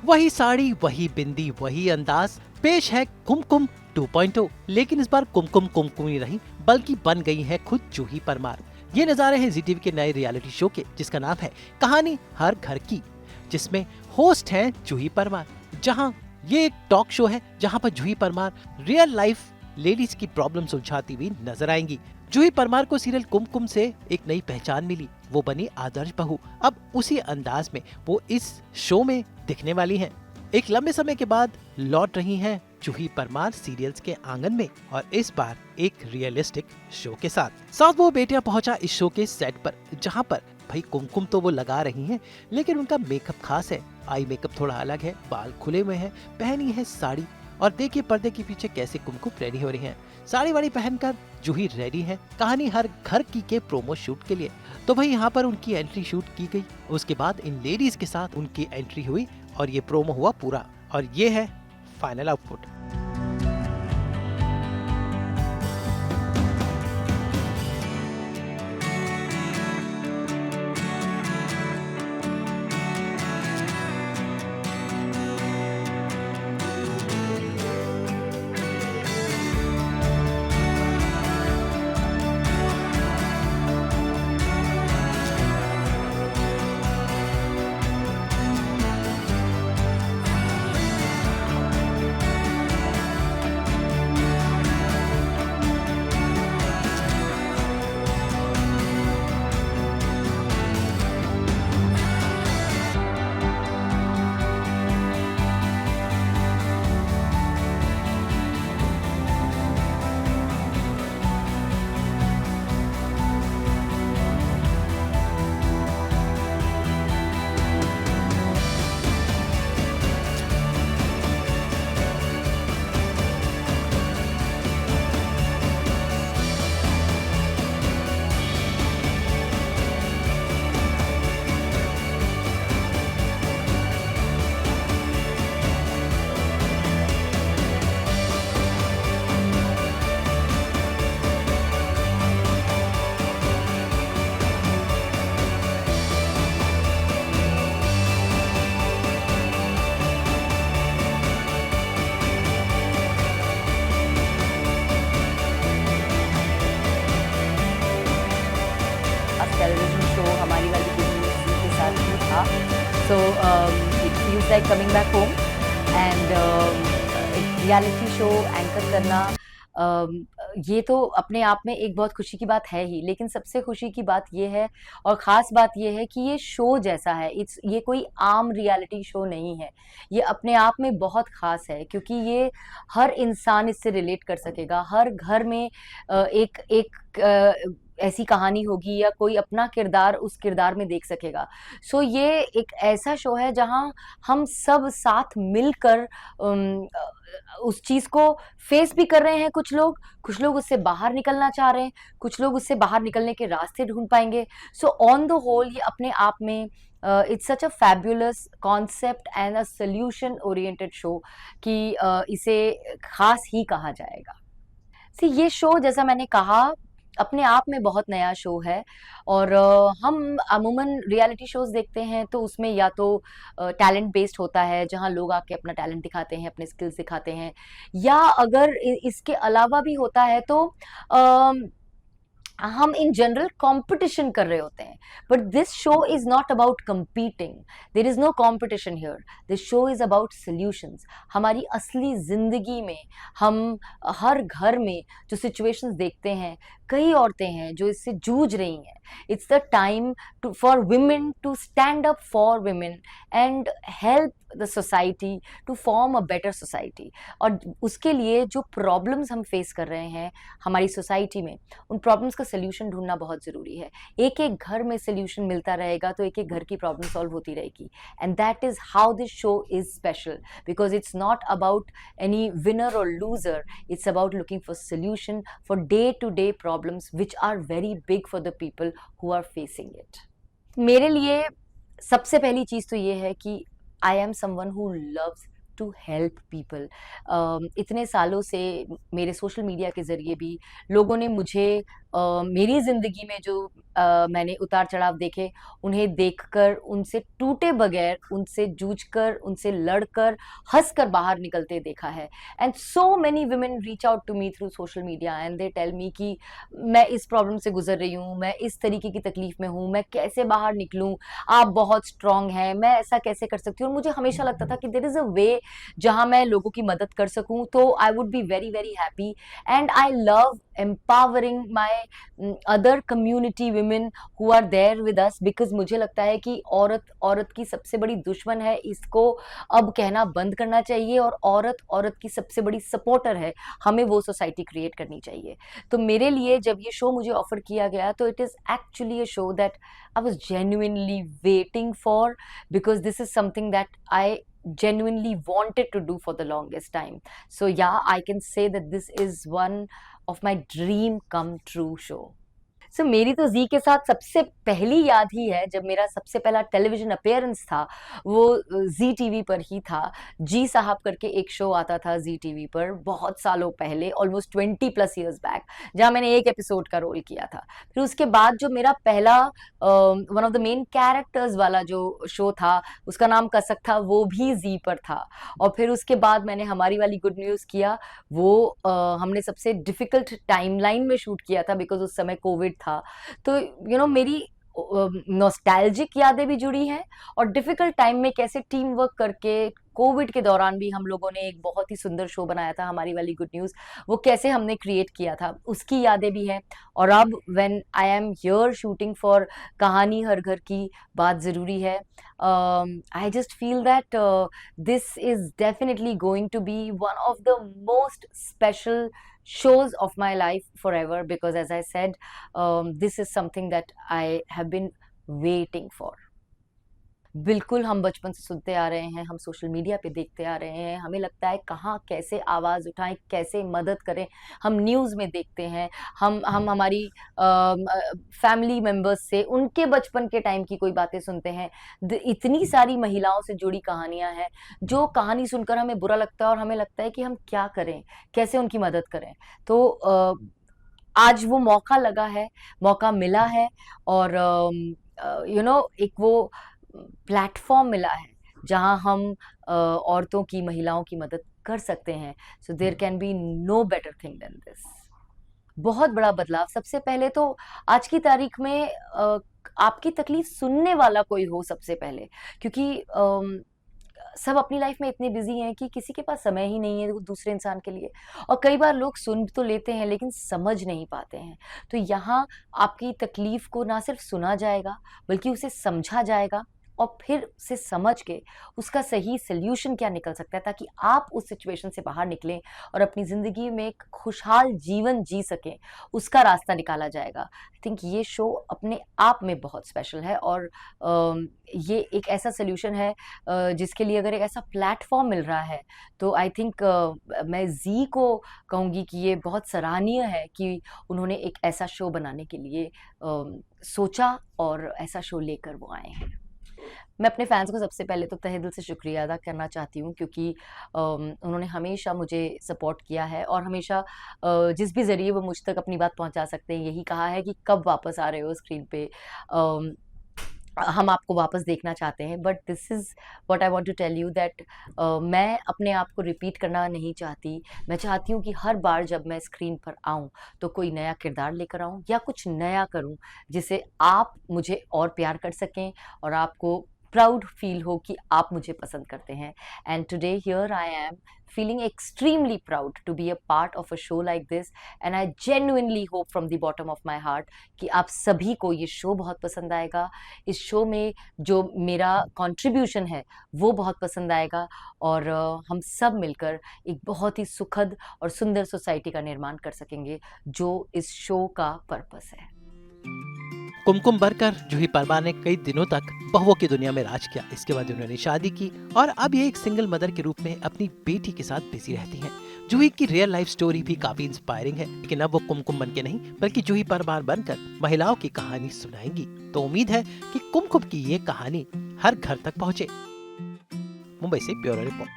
वही साड़ी, वही बिंदी, वही अंदाज। पेश है कुमकुम 2.0, लेकिन इस बार कुमकुम कुमकुम ही नहीं बल्कि बन गई है खुद जूही परमार। ये नजारे हैं ZTV के नए रियलिटी शो के, जिसका नाम है कहानी हर घर की, जिसमें होस्ट हैं जूही परमार। जहां ये एक टॉक शो है जहां पर जूही परमार रियल लाइफ लेडीज की प्रॉब्लम सुलझाती हुई नजर आएंगी। जूही परमार को सीरियल कुमकुम से एक नई पहचान मिली, वो बनी आदर्श बहू। अब उसी अंदाज में वो इस शो में दिखने वाली हैं। एक लंबे समय के बाद लौट रही हैं जूही परमार सीरियल्स के आंगन में, और इस बार एक रियलिस्टिक शो के साथ वो बेटियां पहुंचा इस शो के सेट पर, जहां पर भाई कुमकुम तो वो लगा रही हैं, लेकिन उनका मेकअप खास है। आई मेकअप थोड़ा अलग है, बाल खुले हुए हैं, पहनी है साड़ी, और देखिए पर्दे के पीछे कैसे कुमकुम रेडी हो रही हैं। साड़ी वाड़ी पहनकर जूही रेडी है कहानी हर घर की के प्रोमो शूट के लिए। तो भाई यहाँ पर उनकी एंट्री शूट की गई, उसके बाद इन लेडीज के साथ उनकी एंट्री हुई और ये प्रोमो हुआ पूरा, और ये है फाइनल आउटपुट। टेलीविजन शो हमारी वाली बिजनेस के साथ ही था, so it feels like coming back home. And एक रियलिटी शो एंकर करना ये तो अपने आप में एक बहुत खुशी की बात है ही, लेकिन सबसे खुशी की बात ये है और ख़ास बात ये है कि ये शो जैसा है, ये कोई आम रियलिटी शो नहीं है। ये अपने आप में बहुत ख़ास है क्योंकि ये हर इंसान इससे रिलेट कर सकेगा। हर घर में एक एक ऐसी कहानी होगी या कोई अपना किरदार उस किरदार में देख सकेगा। सो ये एक ऐसा शो है जहाँ हम सब साथ मिलकर उस चीज़ को फेस भी कर रहे हैं। कुछ लोग उससे बाहर निकलना चाह रहे हैं, कुछ लोग उससे बाहर निकलने के रास्ते ढूंढ पाएंगे। सो ऑन द होल ये अपने आप में it's such a fabulous concept and a solution oriented show कि इसे खास ही कहा जाएगा। सी ये शो जैसा मैंने कहा अपने आप में बहुत नया शो है और हम अमूमन रियलिटी शोज देखते हैं तो उसमें या तो टैलेंट बेस्ड होता है जहां लोग आके अपना टैलेंट दिखाते हैं, अपने स्किल्स दिखाते हैं, या अगर इसके अलावा भी होता है तो हम इन जनरल कंपटीशन कर रहे होते हैं। But this show is not about competing, there is no competition here, this show is about solutions. हमारी असली जिंदगी में हम हर घर में जो सिचुएशंस देखते हैं, कई औरतें हैं जो इससे जूझ रही हैं। It's the time to for women to stand up for women and help the society to form a better society. और उसके लिए जो प्रॉब्लम्स हम फेस कर रहे हैं हमारी सोसाइटी में, उन प्रॉब्लम्स का सोल्यूशन ढूंढना बहुत ज़रूरी है। एक एक घर में सोल्यूशन मिलता रहेगा तो एक एक घर की प्रॉब्लम सॉल्व होती रहेगी। And that is how this show is special, because it's not about any winner और loser, it's about looking for solution for day to day problems which are very big for the people who are facing it. मेरे लिए सबसे पहली चीज़ तो ये है कि I am someone who loves to help people. इतने सालों से मेरे सोशल मीडिया के ज़रिए भी लोगों ने मुझे मेरी ज़िंदगी में जो मैंने उतार-चढ़ाव देखे, उन्हें देखकर, उनसे टूटे बगैर, उनसे जूझकर, उनसे लड़कर, हँसकर बाहर निकलते देखा है। And so many women reach out to me through social media and they tell me कि मैं इस प्रॉब्लम से गुज़र रही हूँ, मैं इस तरीके की तकलीफ़ में हूँ, मैं कैसे बाहर निकलूँ? आप बहुत स्ट्रॉन्ग हैं, मैं ऐसा कैसे कर सकती हूँ? और मुझे हमेशा लगता था कि देयर इज़ अ वे जहाँ मैं लोगों की मदद कर सकूँ, तो I would be very, very happy and I love empowering my other community women who are there with us because मुझे लगता है कि औरत की सबसे बड़ी दुश्मन है, इसको अब कहना बंद करना चाहिए और औरत की सबसे बड़ी सपोर्टर है, हमें वो सोसाइटी क्रिएट करनी चाहिए। तो मेरे लिए जब ये शो मुझे ऑफर किया गया तो it is actually a show that I was genuinely waiting for because this is something that I genuinely wanted to do for the longest time. So yeah, I can say that this is one of my dream come true show. सो मेरी तो ज़ी के साथ सबसे पहली याद ही है जब मेरा सबसे पहला टेलीविज़न अपीयरेंस था, वो ज़ी टीवी पर ही था। जी साहब करके एक शो आता था ज़ी टीवी पर बहुत सालों पहले, ऑलमोस्ट 20 प्लस इयर्स बैक, जहाँ मैंने एक एपिसोड का रोल किया था। फिर उसके बाद जो मेरा पहला one of the main characters वाला जो शो था, उसका नाम कसक था, वो भी ज़ी पर था। और फिर उसके बाद मैंने हमारी वाली गुड न्यूज़ किया, वो हमने सबसे डिफ़िकल्ट टाइमलाइन में शूट किया था बिकॉज़ उस समय कोविड था। तो मेरी नॉस्टैल्जिक यादें भी जुड़ी हैं और डिफिकल्ट टाइम में कैसे टीम वर्क करके कोविड के दौरान भी हम लोगों ने एक बहुत ही सुंदर शो बनाया था, हमारी वाली गुड न्यूज़, वो कैसे हमने क्रिएट किया था, उसकी यादें भी हैं। और अब when I am here shooting for कहानी हर घर की बात ज़रूरी है, I just feel that this is definitely going to be one of the most special shows of my life forever because as I said, this is something that I have been waiting for. बिल्कुल हम बचपन से सुनते आ रहे हैं, हम social media पे देखते आ रहे हैं, हमें लगता है कहाँ कैसे आवाज़ उठाएँ, कैसे मदद करें, हम न्यूज़ में देखते हैं, हम हमारी फैमिली मेंबर्स से उनके बचपन के टाइम की कोई बातें सुनते हैं। इतनी सारी महिलाओं से जुड़ी कहानियाँ हैं, जो कहानी सुनकर हमें बुरा लगता है और हमें लगता है कि हम क्या करें, कैसे उनकी मदद करें। तो आज वो मौका लगा है, मौका मिला है और एक वो प्लेटफॉर्म मिला है जहां हम औरतों की, महिलाओं की मदद कर सकते हैं। So there can be no better thing than this. बहुत बड़ा बदलाव। सबसे पहले तो आज की तारीख में आपकी तकलीफ सुनने वाला कोई हो सबसे पहले, क्योंकि सब अपनी लाइफ में इतने बिजी हैं कि किसी के पास समय ही नहीं है वो दूसरे इंसान के लिए। और कई बार लोग सुन तो लेते हैं लेकिन समझ नहीं पाते हैं। तो यहाँ आपकी तकलीफ को ना सिर्फ सुना जाएगा बल्कि उसे समझा जाएगा और फिर उसे समझ के उसका सही सल्यूशन क्या निकल सकता है ताकि आप उस सिचुएशन से बाहर निकलें और अपनी ज़िंदगी में एक खुशहाल जीवन जी सकें, उसका रास्ता निकाला जाएगा। आई थिंक ये शो अपने आप में बहुत स्पेशल है और ये एक ऐसा सल्यूशन है जिसके लिए अगर एक ऐसा प्लेटफॉर्म मिल रहा है तो आई थिंक मैं ज़ी को कहूँगी कि ये बहुत सराहनीय है कि उन्होंने एक ऐसा शो बनाने के लिए सोचा और ऐसा शो लेकर वो आए हैं। मैं अपने फैंस को सबसे पहले तो तहे दिल से शुक्रिया अदा करना चाहती हूँ क्योंकि उन्होंने हमेशा मुझे सपोर्ट किया है और हमेशा जिस भी ज़रिए वो मुझ तक अपनी बात पहुँचा सकते हैं यही कहा है कि कब वापस आ रहे हो स्क्रीन पे, हम आपको वापस देखना चाहते हैं। But this is what I want to tell you that मैं अपने आप को रिपीट करना नहीं चाहती। मैं चाहती हूँ कि हर बार जब मैं स्क्रीन पर आऊँ तो कोई नया किरदार लेकर आऊँ या कुछ नया करूँ जिससे आप मुझे और प्यार कर सकें और आपको प्राउड फील हो कि आप मुझे पसंद करते हैं। And today here I am feeling extremely proud to be a part of a show like this and I genuinely hope from the bottom of my heart कि आप सभी को ये शो बहुत पसंद आएगा। इस शो में जो मेरा कंट्रीब्यूशन है वो बहुत पसंद आएगा और हम सब मिलकर एक बहुत ही सुखद और सुंदर सोसाइटी का निर्माण कर सकेंगे जो इस शो का पर्पस है। कुमकुम बरकर जूही परमार ने कई दिनों तक बहुओं की दुनिया में राज किया। इसके बाद उन्होंने शादी की और अब ये एक सिंगल मदर के रूप में अपनी बेटी के साथ बिजी रहती हैं। जूही की रियल लाइफ स्टोरी भी काफी इंस्पायरिंग है, लेकिन अब वो कुमकुम बन के नहीं बल्कि जूही परमार बनकर महिलाओं की कहानी सुनाएंगी। तो उम्मीद है कि कुमकुम की ये कहानी हर घर तक पहुँचे। मुंबई से ब्यूरो रिपोर्ट।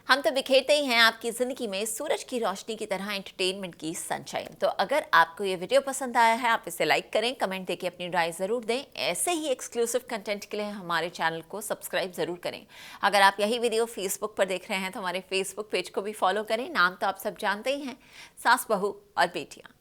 हम तो बिखेरते ही हैं आपकी ज़िंदगी में सूरज की रोशनी की तरह एंटरटेनमेंट की सनशाइन। तो अगर आपको ये वीडियो पसंद आया है, आप इसे लाइक करें, कमेंट देके अपनी राय ज़रूर दें। ऐसे ही एक्सक्लूसिव कंटेंट के लिए हमारे चैनल को सब्सक्राइब ज़रूर करें। अगर आप यही वीडियो फेसबुक पर देख रहे हैं तो हमारे फेसबुक पेज को भी फॉलो करें। नाम तो आप सब जानते ही हैं, सास बहू और बेटियाँ।